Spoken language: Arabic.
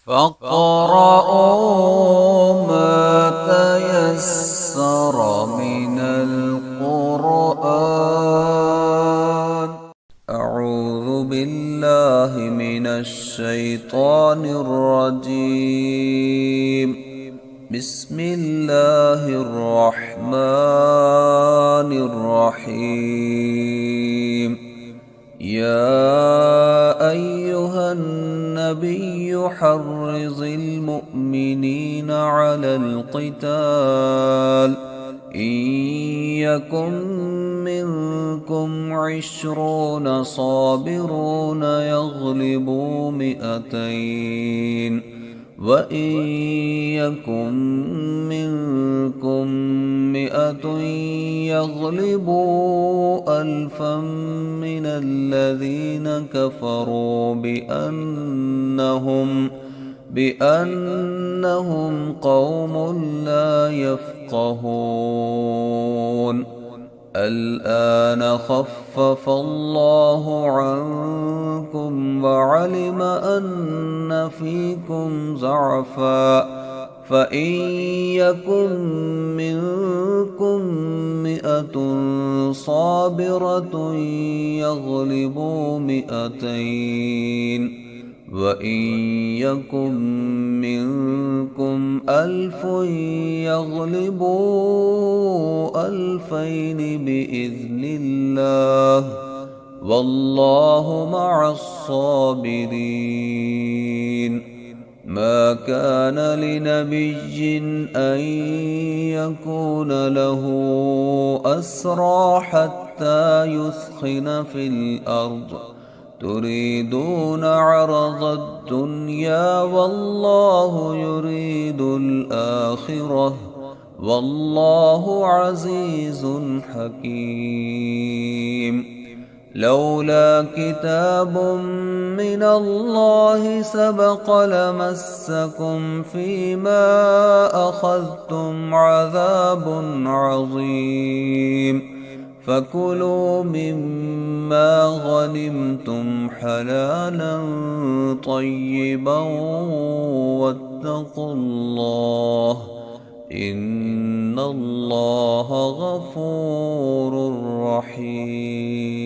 فاقرؤوا ما تيسر من القرآن. أعوذ بالله من الشيطان الرجيم. بسم الله الرحمن الرحيم. يا أيها النبي حرض المؤمنين على القتال إن يكن منكم 20 صابرون يغلبوا 200 وإن يكن منكم 100 يغلبوا 1000 من الذين كفروا بأنهم قوم لا يفقهون. الآن خفف الله عنكم وعلم أن فيكم ضعفا فإن يكن منكم 100 صابرة يغلبوا 200 وإن يكن منكم 1000 يغلبوا 2000 بإذن الله والله مع الصابرين. ما كان لنبي أن يكون له أسرى حتى يثخن في الأرض تريدون عرض الدنيا والله يريد الآخرة والله عزيز حكيم. لولا كتاب من الله سبق لمسكم فيما أخذتم عذاب عظيم. فكلوا مما غنمتم حلالا طيبا واتقوا الله إن الله غفور رحيم.